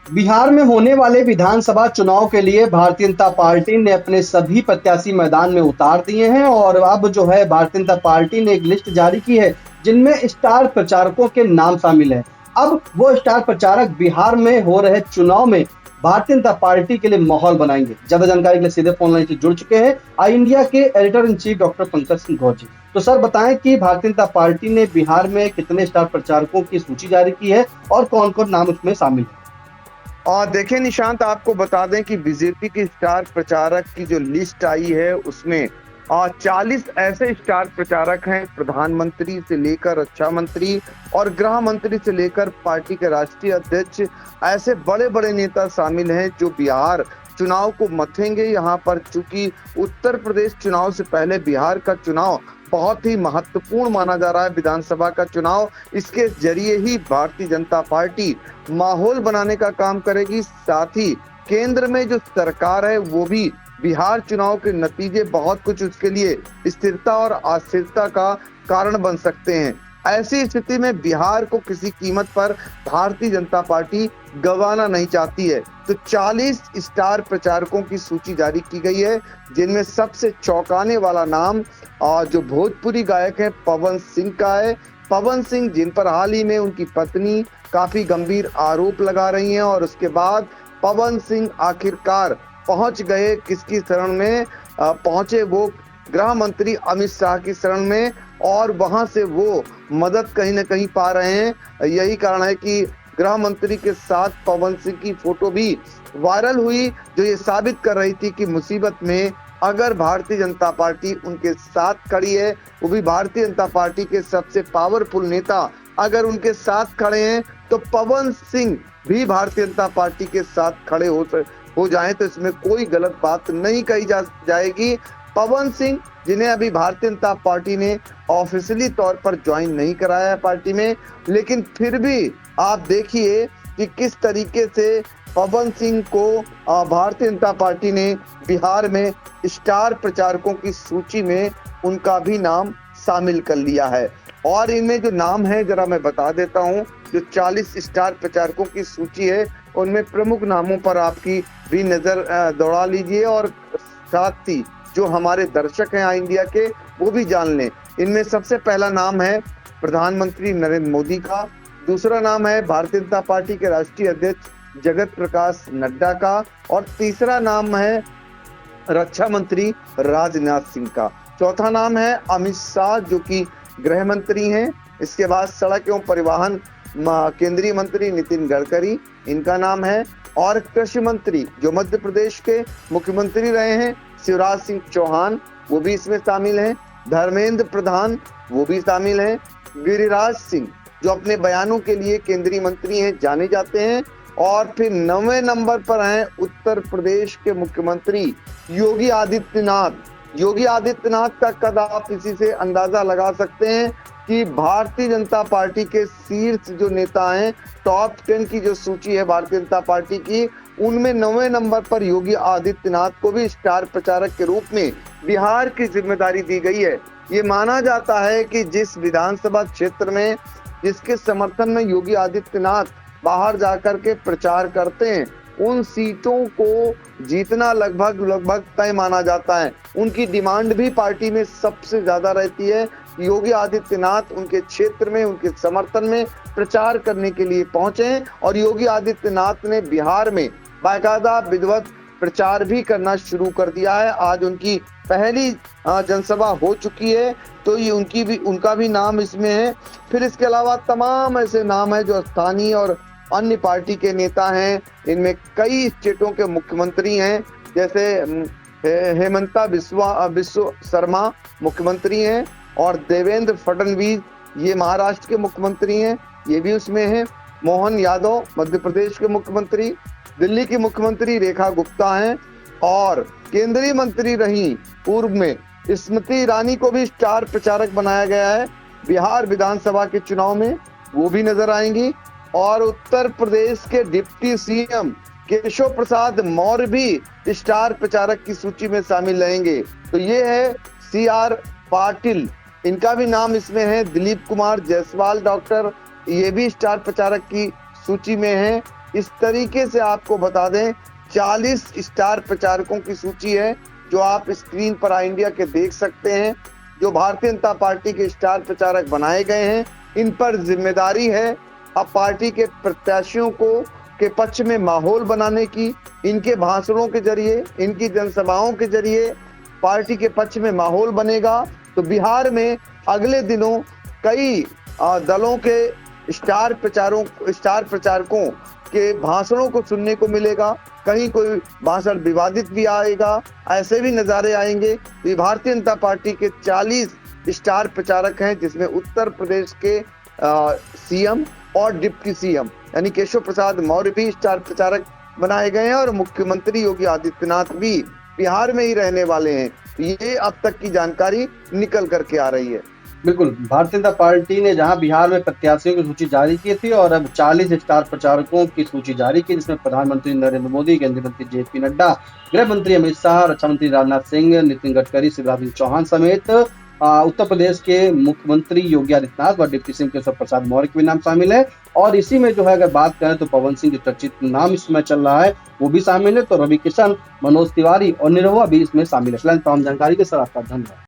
बिहार में होने वाले विधानसभा चुनाव के लिए भारतीय जनता पार्टी ने अपने सभी प्रत्याशी मैदान में उतार दिए हैं और अब जो है भारतीय जनता पार्टी ने एक लिस्ट जारी की है जिनमें स्टार प्रचारकों के नाम शामिल हैं। अब वो स्टार प्रचारक बिहार में हो रहे चुनाव में भारतीय जनता पार्टी के लिए माहौल बनाएंगे। ज्यादा जानकारी के लिए सीधे फोन लाइन से जुड़ चुके हैं आई इंडिया के editor in chief doctor Pankaj Singh Gaur ji. तो सर बताएं कि भारतीय जनता पार्टी ने बिहार में कितने स्टार प्रचारकों की सूची जारी की है और कौन कौन नाम उसमें शामिल है। और देखिए निशांत, आपको बता दें कि बीजेपी की स्टार प्रचारक की जो लिस्ट आई है उसमें 40 ऐसे स्टार प्रचारक हैं, प्रधानमंत्री से लेकर रक्षा मंत्री और गृह मंत्री से लेकर पार्टी के राष्ट्रीय अध्यक्ष, ऐसे बड़े बड़े नेता शामिल हैं जो बिहार चुनाव को मथेंगे। यहाँ पर चूंकि उत्तर प्रदेश चुनाव से पहले बिहार का चुनाव बहुत ही महत्वपूर्ण माना जा रहा है, विधानसभा का चुनाव, इसके जरिए ही भारतीय जनता पार्टी माहौल बनाने का काम करेगी। साथ ही केंद्र में जो सरकार है वो भी बिहार चुनाव के नतीजे बहुत कुछ उसके लिए स्थिरता और अस्थिरता का कारण बन सकते हैं। ऐसी स्थिति में बिहार को किसी कीमत पर भारतीय जनता पार्टी गंवाना नहीं चाहती है। तो 40 स्टार प्रचारकों की सूची जारी की गई है जिनमें सबसे चौंकाने वाला नाम जो भोजपुरी गायक है पवन सिंह का है। पवन सिंह जिन पर हाल ही में उनकी पत्नी काफी गंभीर आरोप लगा रही हैं और उसके बाद पवन सिंह आखिरकार पहुंच गए किसकी शरण में, पहुंचे वो गृह मंत्री अमित शाह की शरण में और वहां से वो मदद कहीं ना कहीं पा रहे हैं। यही कारण है कि गृह मंत्री के साथ पवन सिंह की फोटो भी वायरल हुई जो ये साबित कर रही थी कि मुसीबत में अगर भारतीय जनता पार्टी उनके साथ खड़ी है, वो भी भारतीय जनता पार्टी के सबसे पावरफुल नेता अगर उनके साथ खड़े हैं तो पवन सिंह भी भारतीय जनता पार्टी के साथ खड़े हो जाएं तो इसमें कोई गलत बात नहीं कही जाएगी। पवन सिंह जिन्हें अभी भारतीय जनता पार्टी ने ऑफिशियली तौर पर ज्वाइन नहीं कराया है पार्टी में, लेकिन फिर भी आप देखिए कि किस तरीके से पवन सिंह को भारतीय जनता पार्टी ने बिहार में स्टार प्रचारकों की सूची में उनका भी नाम शामिल कर लिया है। और इनमें जो नाम है जरा मैं बता देता हूं, जो 40 स्टार प्रचारकों की सूची है उनमें प्रमुख नामों पर आपकी भी नजर दौड़ा लीजिए और साथ ही जो हमारे दर्शक हैं आई इंडिया के वो भी जान लें। इनमें सबसे पहला नाम है प्रधानमंत्री नरेंद्र मोदी का, दूसरा नाम है भारतीय जनता पार्टी के राष्ट्रीय अध्यक्ष जगत प्रकाश नड्डा का और तीसरा नाम है रक्षा मंत्री राजनाथ सिंह का, चौथा नाम है अमित शाह जो कि गृह मंत्री हैं। इसके बाद सड़क एवं परिवहन केंद्रीय मंत्री नितिन गडकरी इनका नाम है और कृषि मंत्री जो मध्य प्रदेश के मुख्यमंत्री रहे हैं शिवराज सिंह चौहान वो भी इसमें शामिल हैं। धर्मेंद्र प्रधान वो भी शामिल हैं। गिरिराज सिंह जो अपने बयानों के लिए केंद्रीय मंत्री हैं जाने जाते हैं। और फिर 9वें नंबर पर हैं उत्तर प्रदेश के मुख्यमंत्री योगी आदित्यनाथ। योगी आदित्यनाथ का कद आप इसी से अंदाजा लगा सकते हैं कि भारतीय जनता पार्टी के शीर्ष जो नेता हैं, टॉप 10 की जो सूची है भारतीय जनता पार्टी की, उनमें 9वें नंबर पर योगी आदित्यनाथ को भी स्टार प्रचारक के रूप में बिहार की जिम्मेदारी दी गई है। ये माना जाता है कि जिस विधानसभा क्षेत्र में जिसके समर्थन में योगी आदित्यनाथ बाहर जाकर के प्रचार करते हैं उन सीटों को जीतना लगभग तय माना जाता है। उनकी डिमांड भी पार्टी में सबसे ज्यादा रहती है। योगी आदित्यनाथ उनके क्षेत्र में उनके समर्थन में प्रचार करने के लिए पहुंचे और योगी आदित्यनाथ ने बिहार में बाकायदा विधिवत प्रचार भी करना शुरू कर दिया है। आज उनकी पहली जनसभा हो चुकी है तो ये उनका भी नाम इसमें है। फिर इसके अलावा तमाम ऐसे नाम है जो स्थानीय और अन्य पार्टी के नेता हैं। इनमें कई स्टेटों के मुख्यमंत्री हैं जैसे हेमंता बिस्वा शर्मा मुख्यमंत्री हैं और देवेंद्र फडणवीस ये महाराष्ट्र के मुख्यमंत्री हैं, ये भी उसमें हैं। मोहन यादव मध्य प्रदेश के मुख्यमंत्री, दिल्ली की मुख्यमंत्री रेखा गुप्ता हैं और केंद्रीय मंत्री रही पूर्व में स्मृति ईरानी को भी स्टार प्रचारक बनाया गया है। बिहार विधानसभा के चुनाव में वो भी नजर आएंगी और उत्तर प्रदेश के डिप्टी सीएम केशव प्रसाद मौर्य भी स्टार प्रचारक की सूची में शामिल रहेंगे। तो ये है CR पाटिल, इनका भी नाम इसमें है। दिलीप कुमार जायसवाल डॉक्टर ये भी स्टार प्रचारक की सूची में है। इस तरीके से आपको बता दें 40 स्टार प्रचारकों की सूची है जो आप स्क्रीन पर आई इंडिया के देख सकते हैं, जो भारतीय जनता पार्टी के स्टार प्रचारक बनाए गए हैं। इन पर जिम्मेदारी है अब पार्टी के प्रत्याशियों को के पक्ष में माहौल बनाने की, इनके भाषणों के जरिए, इनकी जनसभाओं के जरिए पार्टी के पक्ष में माहौल बनेगा तो बिहार में अगले दिनों कई दलों के स्टार प्रचारकों के भाषणों को सुनने को मिलेगा। कहीं कोई भाषण विवादित भी आएगा, ऐसे भी नजारे आएंगे। तो भारतीय जनता पार्टी के 40 स्टार प्रचारक हैं, जिसमें उत्तर प्रदेश के सीएम और डिप्टी सीएम यानी केशव प्रसाद मौर्य भी स्टार प्रचारक बनाए गए हैं और मुख्यमंत्री योगी आदित्यनाथ भी बिहार में ही रहने वाले हैं। ये अब तक की जानकारी निकल करके आ रही है। बिल्कुल, भारतीय जनता पार्टी ने जहां बिहार में प्रत्याशियों की सूची जारी की थी और अब 40 स्टार प्रचारकों की सूची जारी की, जिसमें प्रधानमंत्री नरेंद्र मोदी, केंद्रीय मंत्री जेपी नड्डा, गृह मंत्री अमित शाह, रक्षा मंत्री राजनाथ सिंह, नितिन गडकरी, शिवराज सिंह चौहान समेत उत्तर प्रदेश के मुख्यमंत्री योगी आदित्यनाथ व डिप्टी सीएम केशव प्रसाद मौर्य के भी नाम शामिल है। और इसी में जो है अगर बात करें तो पवन सिंह जो चर्चित नाम इसमें चल रहा है वो भी शामिल है। तो रवि किशन, मनोज तिवारी और निरहुआ भी इसमें शामिल है। तमाम जानकारी के साथ आपका धन्यवाद।